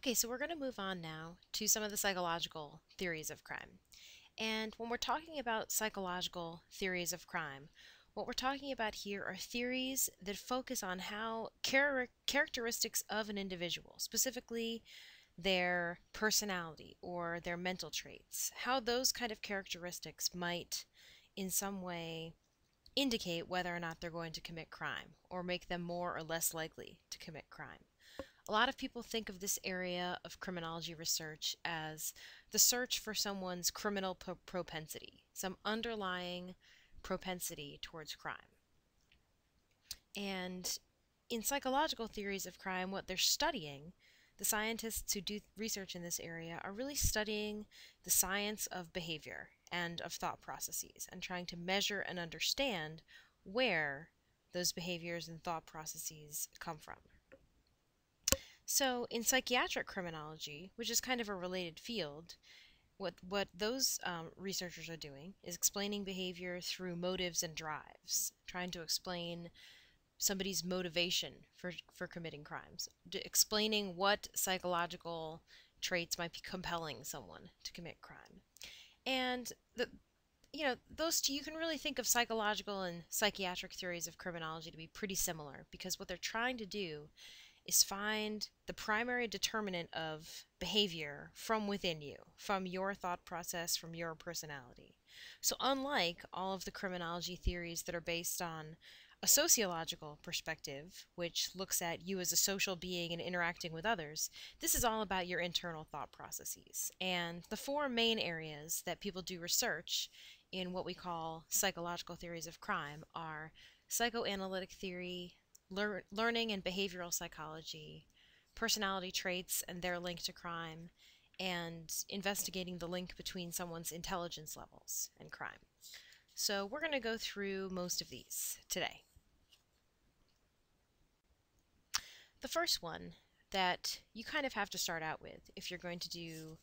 Okay, so we're going to move on now to some of the psychological theories of crime. And when we're talking about psychological theories of crime, what we're talking about here are theories that focus on how characteristics of an individual, specifically their personality or their mental traits, how those kind of characteristics might in some way indicate whether or not they're going to commit crime or make them more or less likely to commit crime. A lot of people think of this area of criminology research as the search for someone's criminal propensity, some underlying propensity towards crime. And in psychological theories of crime, what they're studying, the scientists who do research in this area are really studying the science of behavior and of thought processes and trying to measure and understand where those behaviors and thought processes come from. So, in psychiatric criminology, which is kind of a related field, what those researchers are doing is explaining behavior through motives and drives, trying to explain somebody's motivation for committing crimes, explaining what psychological traits might be compelling someone to commit crime. And those two, you can really think of psychological and psychiatric theories of criminology to be pretty similar because what they're trying to do is find the primary determinant of behavior from within you, from your thought process, from your personality. So, unlike all of the criminology theories that are based on a sociological perspective, which looks at you as a social being and interacting with others, this is all about your internal thought processes. And the four main areas that people do research in what we call psychological theories of crime are psychoanalytic theory, learning and behavioral psychology, personality traits and their link to crime, and investigating the link between someone's intelligence levels and crime. So we're going to go through most of these today. The first one that you kind of have to start out with if you're going to do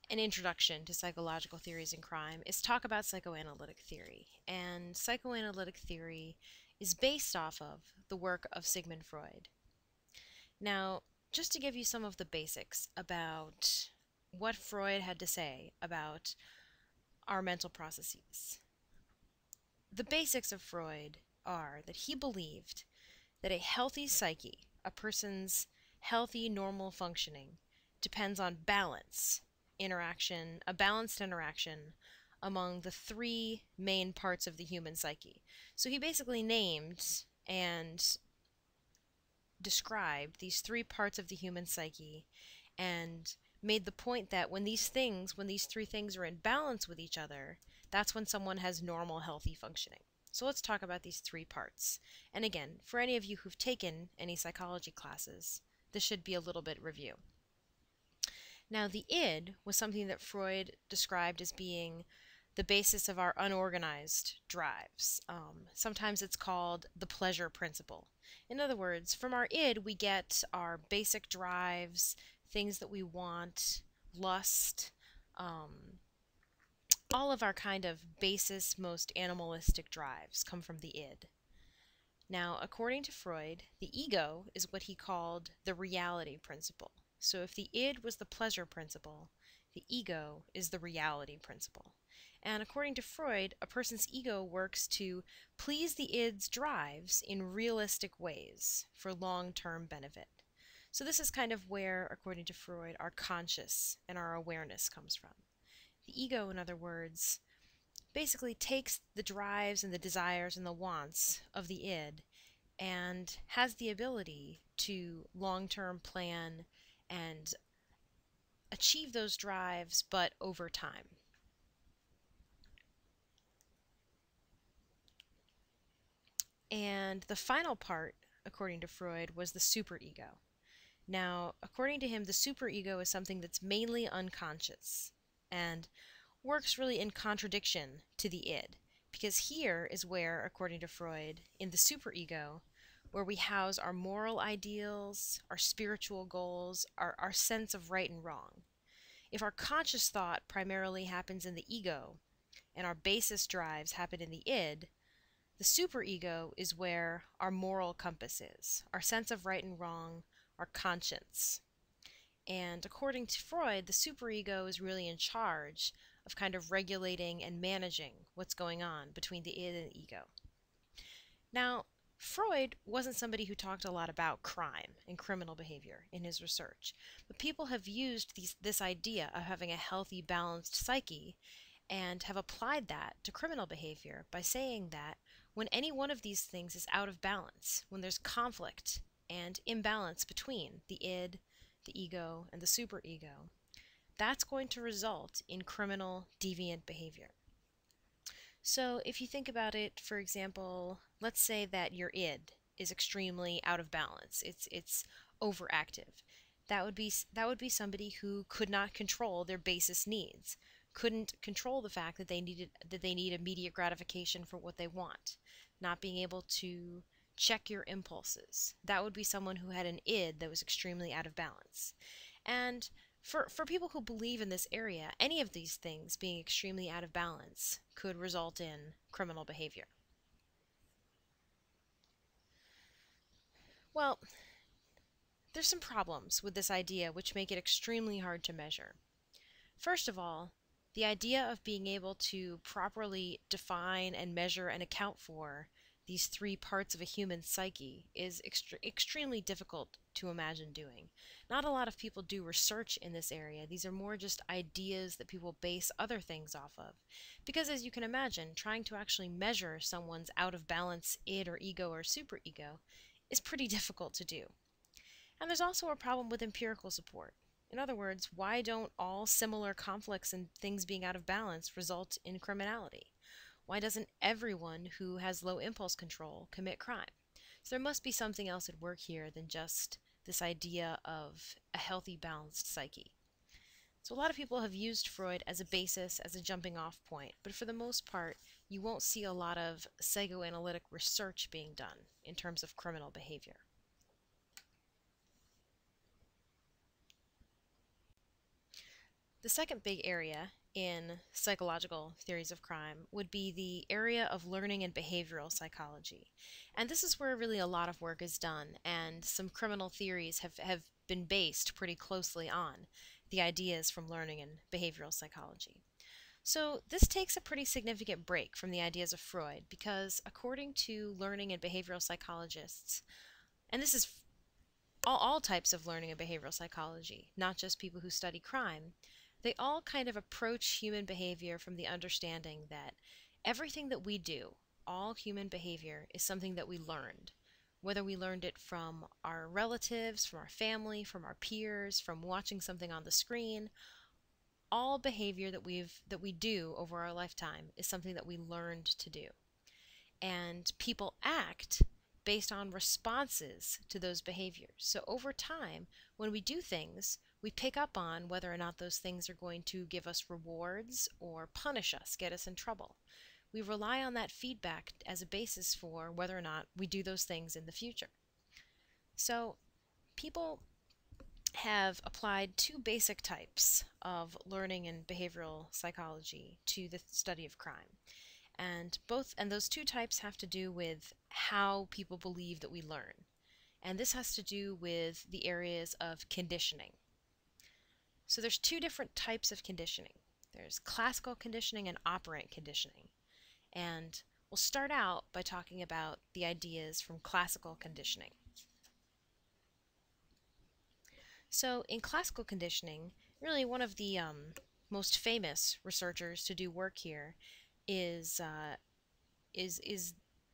an introduction to psychological theories in crime is talk about psychoanalytic theory. And psychoanalytic theory is based off of the work of Sigmund Freud. Now, just to give you some of the basics about what Freud had to say about our mental processes. The basics of Freud are that he believed that a healthy psyche, a person's healthy, normal functioning, depends on balance, interaction, a balanced interaction among the three main parts of the human psyche. So he basically named and described these three parts of the human psyche and made the point that when these three things are in balance with each other, that's when someone has normal, healthy functioning. So let's talk about these three parts. And again, for any of you who've taken any psychology classes, this should be a little bit review. Now, the id was something that Freud described as being the basis of our unorganized drives. Sometimes it's called the pleasure principle. In other words, from our id, we get our basic drives, things that we want, lust, all of our kind of basest, most animalistic drives come from the id. Now, according to Freud, the ego is what he called the reality principle. So if the id was the pleasure principle, the ego is the reality principle. And according to Freud, a person's ego works to please the id's drives in realistic ways for long-term benefit. So this is kind of where, according to Freud, our conscious and our awareness comes from. The ego, in other words, basically takes the drives and the desires and the wants of the id and has the ability to long-term plan and achieve those drives, but over time. And the final part, according to Freud, was the superego. Now, according to him, the superego is something that's mainly unconscious and works really in contradiction to the id, because here is where, according to Freud, in the superego, where we house our moral ideals, our spiritual goals, our sense of right and wrong. If our conscious thought primarily happens in the ego and our basest drives happen in the id, the superego is where our moral compass is, our sense of right and wrong, our conscience. And according to Freud, the superego is really in charge of kind of regulating and managing what's going on between the id and the ego. Now, Freud wasn't somebody who talked a lot about crime and criminal behavior in his research, but people have used this idea of having a healthy, balanced psyche and have applied that to criminal behavior by saying that when any one of these things is out of balance, when there's conflict and imbalance between the id, the ego, and the superego, that's going to result in criminal, deviant behavior. So if you think about it, for example, let's say that your id is extremely out of balance. It's overactive. That would be somebody who could not control their basest needs, couldn't control the fact that they need immediate gratification for what they want, not being able to check your impulses. That would be someone who had an id that was extremely out of balance. And for people who believe in this area, any of these things being extremely out of balance could result in criminal behavior. Well, there's some problems with this idea which make it extremely hard to measure. First of all, the idea of being able to properly define and measure and account for these three parts of a human psyche is extremely difficult to imagine doing. Not a lot of people do research in this area. These are more just ideas that people base other things off of. Because as you can imagine, trying to actually measure someone's out of balance id or ego or superego is pretty difficult to do. And there's also a problem with empirical support. In other words, why don't all similar conflicts and things being out of balance result in criminality? Why doesn't everyone who has low impulse control commit crime? So there must be something else at work here than just this idea of a healthy, balanced psyche. So a lot of people have used Freud as a basis, as a jumping off point, but for the most part, you won't see a lot of psychoanalytic research being done in terms of criminal behavior. The second big area in psychological theories of crime would be the area of learning and behavioral psychology. And this is where really a lot of work is done, and some criminal theories have been based pretty closely on the ideas from learning and behavioral psychology. So this takes a pretty significant break from the ideas of Freud because according to learning and behavioral psychologists, and this is all types of learning and behavioral psychology, not just people who study crime, they all kind of approach human behavior from the understanding that everything that we do, all human behavior, is something that we learned. Whether we learned it from our relatives, from our family, from our peers, from watching something on the screen, all behavior that we do over our lifetime is something that we learned to do. And people act based on responses to those behaviors. So over time, when we do things, we pick up on whether or not those things are going to give us rewards or punish us, get us in trouble. We rely on that feedback as a basis for whether or not we do those things in the future. So people have applied two basic types of learning and behavioral psychology to the study of crime. And those two types have to do with how people believe that we learn. And this has to do with the areas of conditioning. So there's two different types of conditioning. There's classical conditioning and operant conditioning. And we'll start out by talking about the ideas from classical conditioning. So in classical conditioning, really one of the most famous researchers to do work here is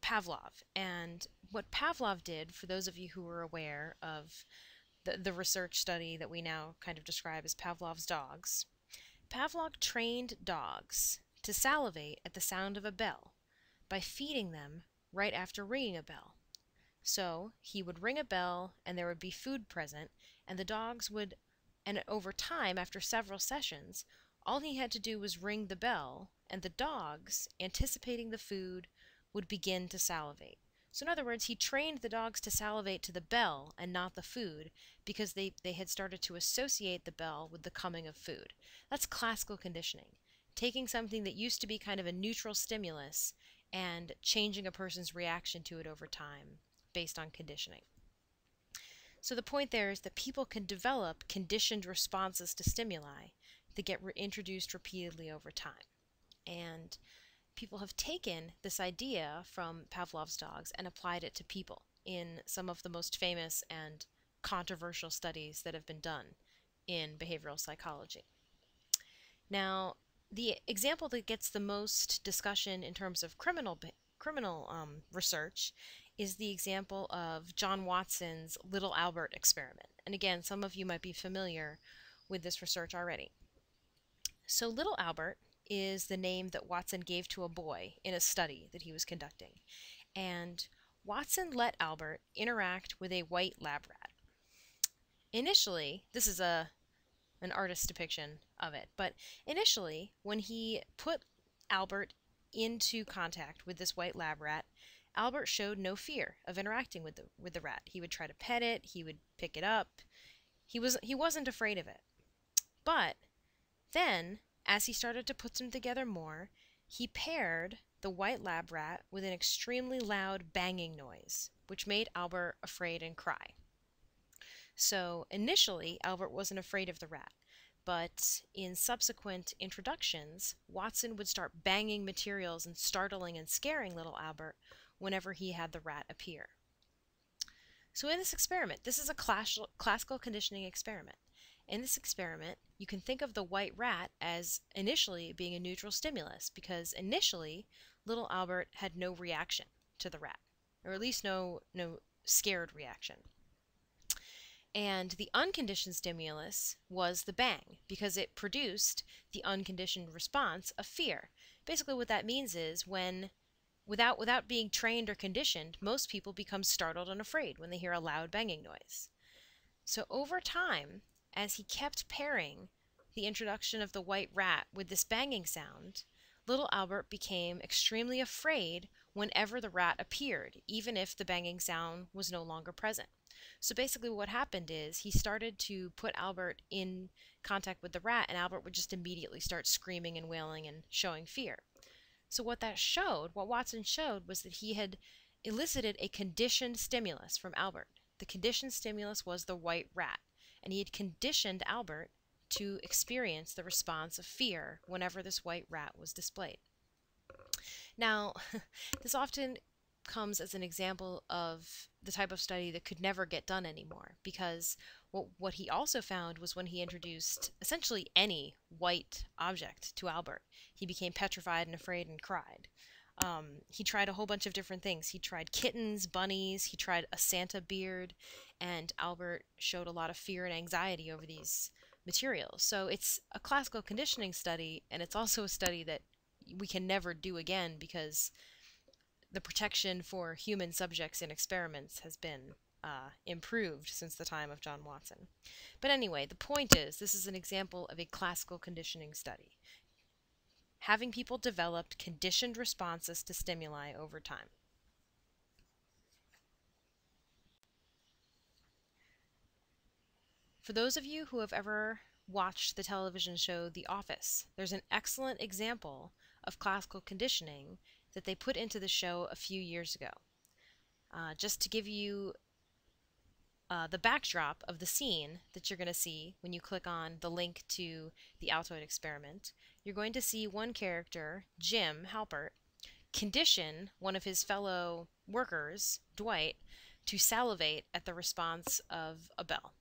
Pavlov. And what Pavlov did, for those of you who are aware of the research study that we now kind of describe as Pavlov's dogs, Pavlov trained dogs to salivate at the sound of a bell by feeding them right after ringing a bell. So he would ring a bell and there would be food present, and the dogs would, and over time, after several sessions, all he had to do was ring the bell, and the dogs, anticipating the food, would begin to salivate. So in other words, he trained the dogs to salivate to the bell and not the food because they had started to associate the bell with the coming of food. That's classical conditioning. Taking something that used to be kind of a neutral stimulus and changing a person's reaction to it over time based on conditioning. So the point there is that people can develop conditioned responses to stimuli that get introduced repeatedly over time. And people have taken this idea from Pavlov's dogs and applied it to people in some of the most famous and controversial studies that have been done in behavioral psychology. Now, the example that gets the most discussion in terms of criminal research is the example of John Watson's Little Albert experiment. And again, some of you might be familiar with this research already. So Little Albert is the name that Watson gave to a boy in a study that he was conducting. And Watson let Albert interact with a white lab rat. Initially, this is an artist's depiction of it, but initially, when he put Albert into contact with this white lab rat, Albert showed no fear of interacting with the rat. He would try to pet it, he would pick it up. He wasn't afraid of it. But then, as he started to put them together more, he paired the white lab rat with an extremely loud banging noise, which made Albert afraid and cry. So initially, Albert wasn't afraid of the rat, but in subsequent introductions, Watson would start banging materials and startling and scaring little Albert whenever he had the rat appear. So in this experiment, this is a classical conditioning experiment. In this experiment, you can think of the white rat as initially being a neutral stimulus, because initially little Albert had no reaction to the rat, or at least no scared reaction. And the unconditioned stimulus was the bang, because it produced the unconditioned response of fear. Basically what that means is when, without being trained or conditioned, most people become startled and afraid when they hear a loud banging noise. So over time, as he kept pairing the introduction of the white rat with this banging sound, little Albert became extremely afraid whenever the rat appeared, even if the banging sound was no longer present. So basically what happened is he started to put Albert in contact with the rat, and Albert would just immediately start screaming and wailing and showing fear. So what Watson showed, was that he had elicited a conditioned stimulus from Albert. The conditioned stimulus was the white rat, and he had conditioned Albert to experience the response of fear whenever this white rat was displayed. Now, this often comes as an example of the type of study that could never get done anymore, because what he also found was when he introduced essentially any white object to Albert, he became petrified and afraid and cried. He tried a whole bunch of different things. He tried kittens, bunnies, he tried a Santa beard, and Albert showed a lot of fear and anxiety over these materials. So it's a classical conditioning study, and it's also a study that we can never do again, because the protection for human subjects in experiments has been improved since the time of John Watson. But anyway, the point is, this is an example of a classical conditioning study, having people develop conditioned responses to stimuli over time. For those of you who have ever watched the television show The Office, there's an excellent example of classical conditioning that they put into the show a few years ago. Just to give you the backdrop of the scene that you're going to see when you click on the link to the Altoid experiment, you're going to see one character, Jim Halpert, condition one of his fellow workers, Dwight, to salivate at the response of a bell.